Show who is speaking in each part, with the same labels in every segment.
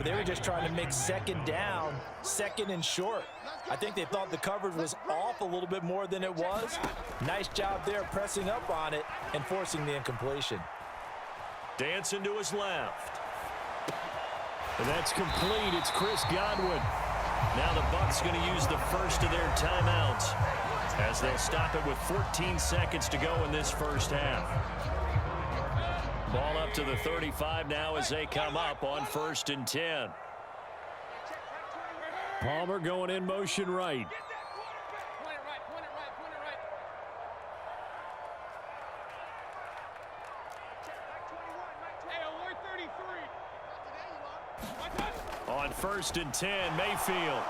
Speaker 1: They were just trying to make second down, second and short. I think they thought the coverage was off a little bit more than it was. Nice job there pressing up on it and forcing the incompletion.
Speaker 2: Dancing to his left. And that's complete. It's Chris Godwin. Now the Bucs going to use the first of their timeouts as they'll stop it with 14 seconds to go in this first half. Ball up to the 35 now as they come up on 1st and 10. Palmer going in motion right. On 1st and 10, Mayfield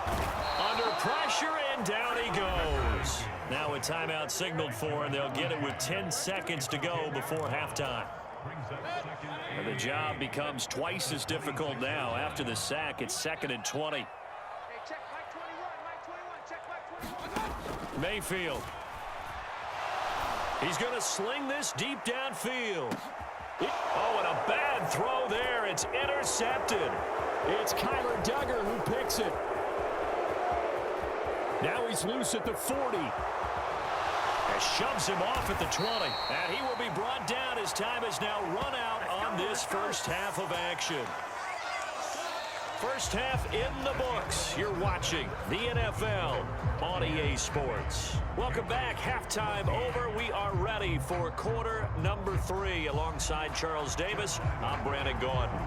Speaker 2: under pressure, and down he goes. Now a timeout signaled for, and they'll get it with 10 seconds to go before halftime. And the job becomes twice as difficult now. After the sack, it's 2nd and 20. Mayfield. He's going to sling this deep downfield. Oh, and a bad throw there. It's intercepted. It's Kyler Duggar who picks it. Now he's loose at the 40. And shoves him off at the 20. And he will be brought down as time has now run out on this first half of action. First half in the books. You're watching the NFL on EA Sports. Welcome back. Halftime over. We are ready for quarter number 3. Alongside Charles Davis, I'm Brandon Gordon.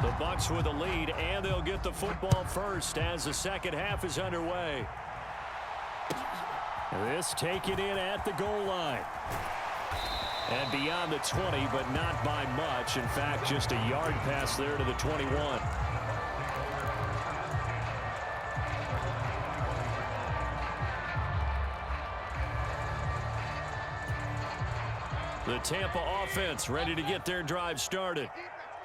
Speaker 2: The Bucs with a lead, and they'll get the football first as the second half is underway. This taken in at the goal line. And beyond the 20, but not by much. In fact, just a yard pass there to the 21. The Tampa offense ready to get their drive started.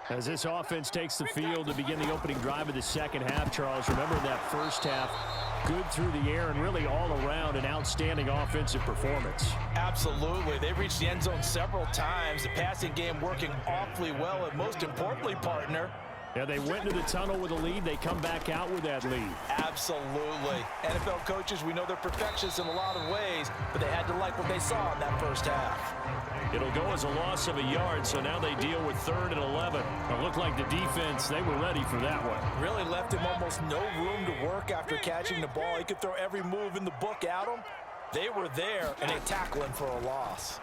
Speaker 2: As this offense takes the field to begin the opening drive of the second half, Charles, remember that first half, good through the air and really all around an outstanding offensive performance.
Speaker 1: Absolutely. They reached the end zone several times. The passing game working awfully well, and most importantly, partner,
Speaker 2: yeah, they went into the tunnel with a lead. They come back out with that lead.
Speaker 1: Absolutely. NFL coaches, we know they're perfectionists in a lot of ways, but they had to like what they saw in that first half.
Speaker 2: It'll go as a loss of a yard, so now they deal with 3rd and 11. It looked like the defense, they were ready for that one.
Speaker 1: Really left him almost no room to work after catching the ball. He could throw every move in the book at him. They were there, and they tackle him for a loss.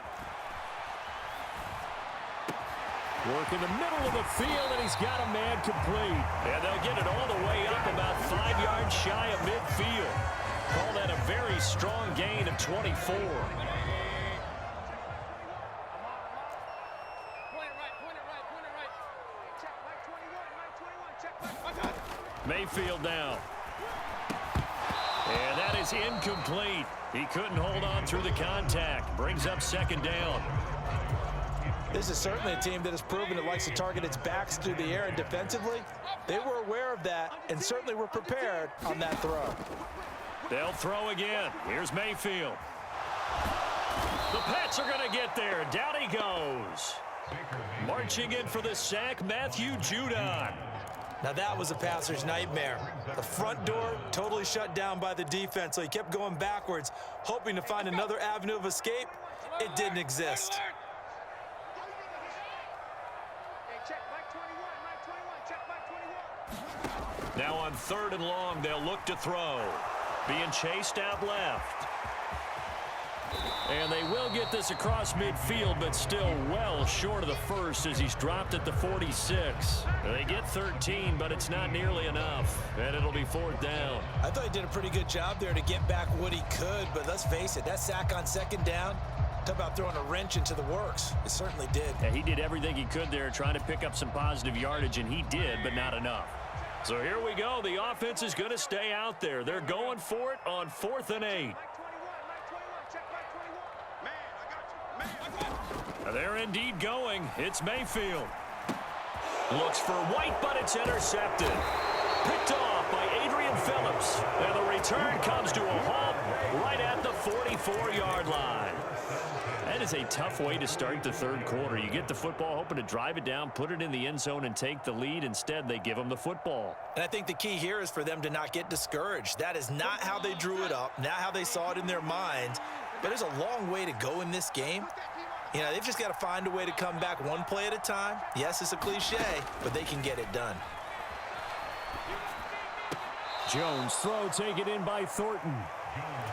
Speaker 2: Work in the middle of the field, and he's got a man complete. And they'll get it all the way up about 5 yards shy of midfield. Call that a very strong gain of 24. Mayfield now. And that is incomplete. He couldn't hold on through the contact. Brings up 2nd down.
Speaker 1: This is certainly a team that has proven it likes to target its backs through the air, and defensively, they were aware of that and certainly were prepared on that throw.
Speaker 2: They'll throw again. Here's Mayfield. The Pats are going to get there. Down he goes. Marching in for the sack, Matthew Judon.
Speaker 1: Now that was a passer's nightmare. The front door totally shut down by the defense, so he kept going backwards, hoping to find another avenue of escape. It didn't exist.
Speaker 2: Now on 3rd and long, they'll look to throw. Being chased out left. And they will get this across midfield, but still well short of the first as he's dropped at the 46. They get 13, but it's not nearly enough, and it'll be 4th down.
Speaker 1: I thought he did a pretty good job there to get back what he could, but let's face it, that sack on 2nd down, talk about throwing a wrench into the works. It certainly did.
Speaker 2: Yeah, he did everything he could there trying to pick up some positive yardage, and he did, but not enough. So here we go. The offense is going to stay out there. They're going for it on 4th and 8. They're indeed going. It's Mayfield. Looks for White, but it's intercepted. Picked off by Adrian Phillips. And the return comes to a halt right at the 44-yard line. That is a tough way to start the third quarter. You get the football, hoping to drive it down, put it in the end zone, and take the lead. Instead, they give them the football.
Speaker 1: And I think the key here is for them to not get discouraged. That is not how they drew it up, not how they saw it in their minds. But there's a long way to go in this game. You know, they've just got to find a way to come back one play at a time. Yes, it's a cliche, but they can get it done.
Speaker 2: Jones throw taken in by Thornton.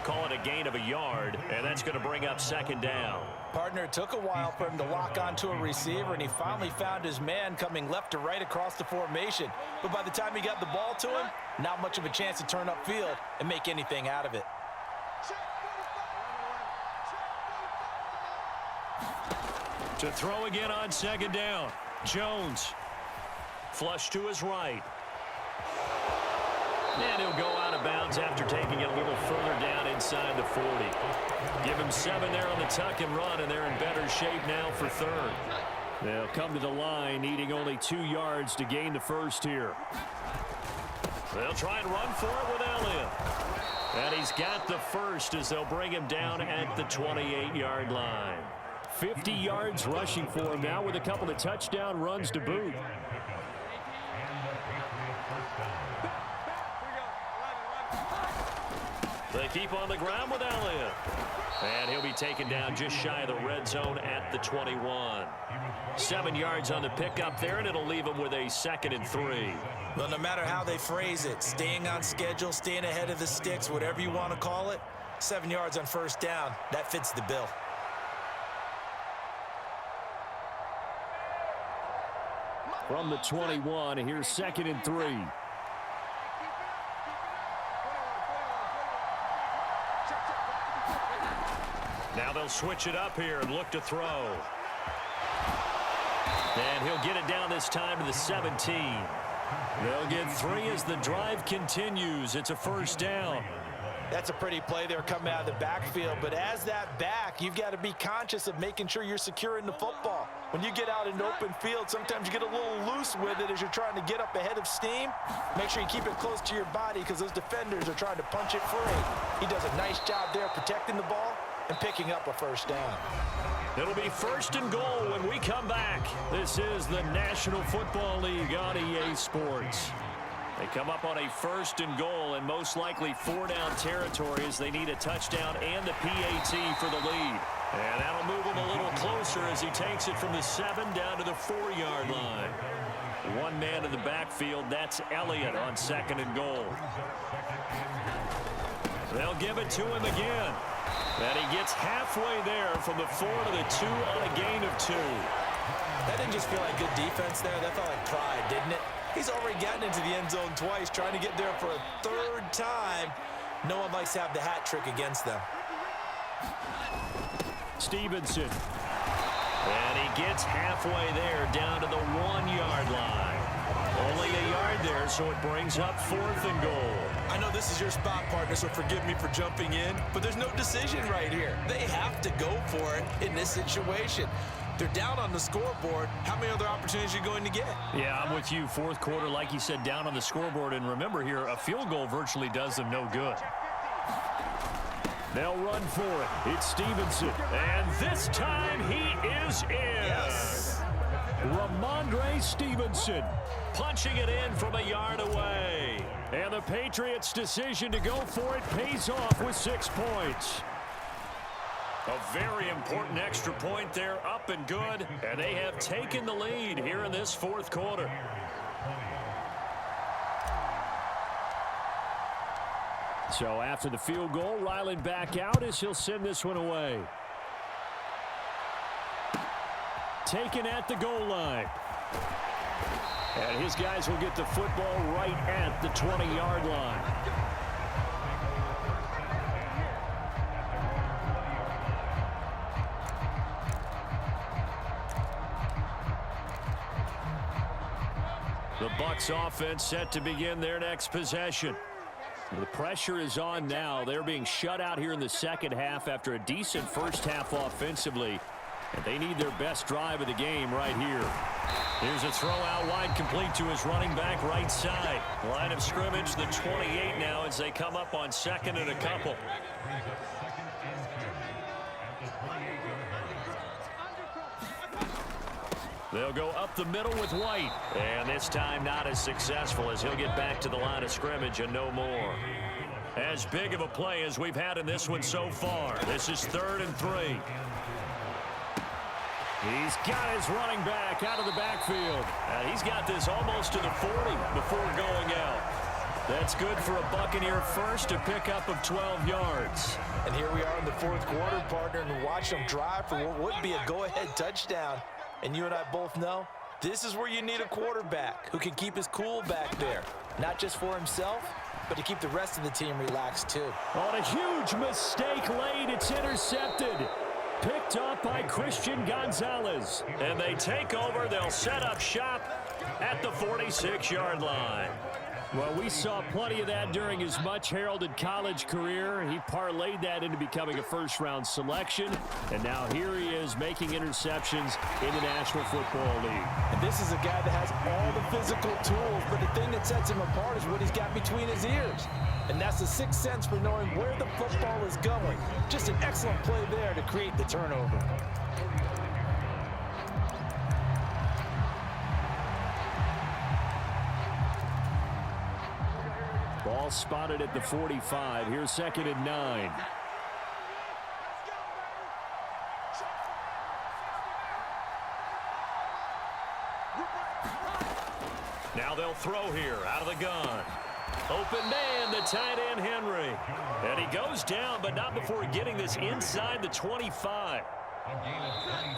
Speaker 2: Call it a gain of a yard, and that's going to bring up second down.
Speaker 1: Partner, it took a while for him to lock onto a receiver, and he finally found his man coming left to right across the formation. But by the time he got the ball to him, not much of a chance to turn upfield and make anything out of it.
Speaker 2: To throw again on second down. Jones. Flush to his right. And he'll go out of bounds after taking it a little further down inside the 40. Give him 7 there on the tuck and run, and they're in better shape now for third. They'll come to the line, needing only 2 yards to gain the first here. They'll try and run for it with Elliott. And he's got the first as they'll bring him down at the 28-yard line. 50 yards rushing for him now with a couple of touchdown runs to boot. They keep on the ground with Elliott. And he'll be taken down just shy of the red zone at the 21. 7 yards on the pickup there, and it'll leave him with a 2nd and 3.
Speaker 1: Well, no matter how they phrase it, staying on schedule, staying ahead of the sticks, whatever you want to call it, 7 yards on first down, that fits the bill.
Speaker 2: From the 21, here's 2nd and 3. Now they'll switch it up here and look to throw. And he'll get it down this time to the 17. They'll get 3 as the drive continues. It's a first down.
Speaker 1: That's a pretty play there coming out of the backfield, but as that back, you've got to be conscious of making sure you're securing the football. When you get out in open field, sometimes you get a little loose with it as you're trying to get up ahead of steam. Make sure you keep it close to your body because those defenders are trying to punch it free. He does a nice job there protecting the ball and picking up a first down.
Speaker 2: It'll be 1st and goal when we come back. This is the National Football League on EA Sports. They come up on a 1st and goal and most likely 4-down territory as they need a touchdown and the PAT for the lead. And that'll move him a little closer as he takes it from the 7 down to the 4-yard line. One man in the backfield, that's Elliott on 2nd and goal. They'll give it to him again. And he gets halfway there from the 4 to the 2 on a gain of 2.
Speaker 1: That didn't just feel like good defense there. That felt like pride, didn't it? He's already gotten into the end zone twice, trying to get there for a 3rd time. No one likes to have the hat trick against them. Stevenson.
Speaker 2: And he gets halfway there down to the 1-yard line. Only a yard there, so it brings up 4th and goal.
Speaker 1: I know this is your spot, partner, so forgive me for jumping in, but there's no decision right here. They have to go for it in this situation. They're down on the scoreboard. How many other opportunities are you going to get?
Speaker 2: Yeah, I'm with you. 4th quarter, like you said, down on the scoreboard. And remember here, a field goal virtually does them no good. They'll run for it. It's Stevenson. And this time he is in.
Speaker 1: Yes.
Speaker 2: Ramondre Stevenson punching it in from a yard away. And the Patriots' decision to go for it pays off with 6 points. A very important extra point there, up and good, and they have taken the lead here in this 4th quarter. So after the field goal, Ryland back out as he'll send this one away. Taken at the goal line. And his guys will get the football right at the 20-yard line. The Bucs offense set to begin their next possession. The pressure is on now. They're being shut out here in the second half after a decent first half offensively. And they need their best drive of the game right here. Here's a throw out wide, complete to his running back right side. Line of scrimmage, the 28 now as they come up on 2nd and a couple. They'll go up the middle with White. And this time not as successful as he'll get back to the line of scrimmage and no more. As big of a play as we've had in this one so far. This is 3rd and 3. He's got his running back out of the backfield. He's got this almost to the 40 before going out. That's good for a Buccaneer first, a pickup of 12 yards.
Speaker 1: And here we are in the 4th quarter, partner, and watch them drive for what would be a go-ahead touchdown. And you and I both know this is where you need a quarterback who can keep his cool back there, not just for himself, but to keep the rest of the team relaxed too.
Speaker 2: On a huge mistake late, it's intercepted. Picked up by Christian Gonzalez. And they take over. They'll set up shop at the 46-yard line. Well, we saw plenty of that during his much-heralded college career. He parlayed that into becoming a first-round selection. And now here he is making interceptions in the National Football League.
Speaker 1: And this is a guy that has all the physical tools, but the thing that sets him apart is what he's got between his ears. And that's the sixth sense for knowing where the football is going. Just an excellent play there to create the turnover.
Speaker 2: Ball spotted at the 45. Here's 2nd and 9. Now they'll throw here out of the gun. Open man, the tight end Henry. And he goes down, but not before getting this inside the 25.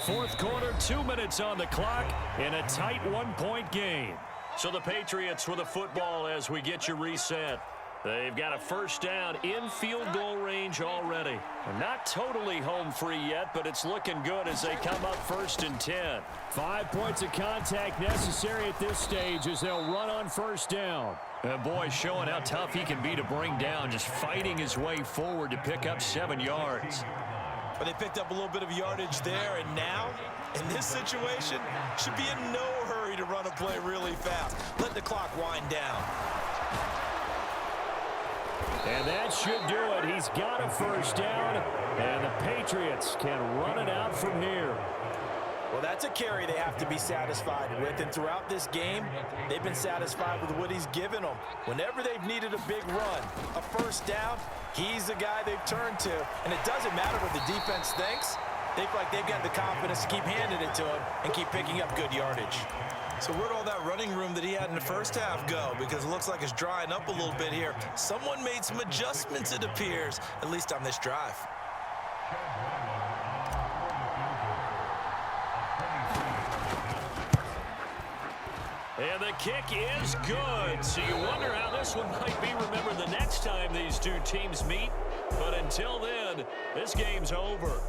Speaker 2: 4th quarter, 2 minutes on the clock in a tight 1-point game. So the Patriots with a football as we get you reset. They've got a first down in field goal range already. They're not totally home free yet, but it's looking good as they come up 1st and 10. 5 points of contact necessary at this stage as they'll run on first down. And boy, showing how tough he can be to bring down, just fighting his way forward to pick up 7 yards.
Speaker 1: But they picked up a little bit of yardage there, and now, in this situation, should be in no hurry to run a play really fast. Let the clock wind down.
Speaker 2: And that should do it. He's got a first down, and the Patriots can run it out from here.
Speaker 1: Well, that's a carry they have to be satisfied with, and throughout this game, they've been satisfied with what he's given them. Whenever they've needed a big run, a first down, he's the guy they've turned to, and it doesn't matter what the defense thinks. They feel like they've got the confidence to keep handing it to him and keep picking up good yardage. So where'd all that running room that he had in the first half go? Because it looks like it's drying up a little bit here. Someone made some adjustments, it appears, at least on this drive.
Speaker 2: And the kick is good. So you wonder how this one might be remembered the next time these two teams meet. But until then, this game's over.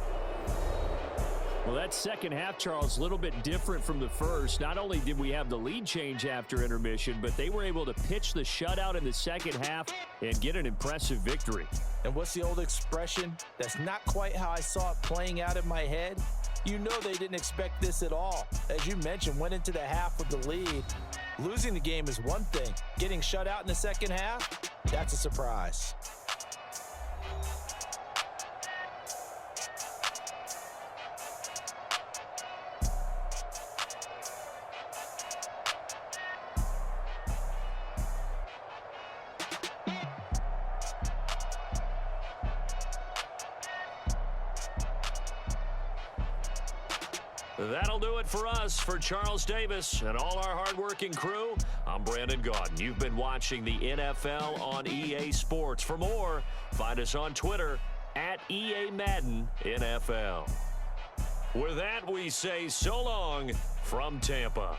Speaker 2: Well, that second half, Charles, a little bit different from the first. Not only did we have the lead change after intermission, but they were able to pitch the shutout in the second half and get an impressive victory.
Speaker 1: And what's the old expression? That's not quite how I saw it playing out in my head. You know they didn't expect this at all. As you mentioned, went into the half with the lead. Losing the game is one thing. Getting shut out in the second half, that's a surprise.
Speaker 2: That'll do it for us. For Charles Davis and all our hardworking crew, I'm Brandon Gaudin. You've been watching the NFL on EA Sports. For more, find us on Twitter at EA Madden NFL. With that, we say so long from Tampa.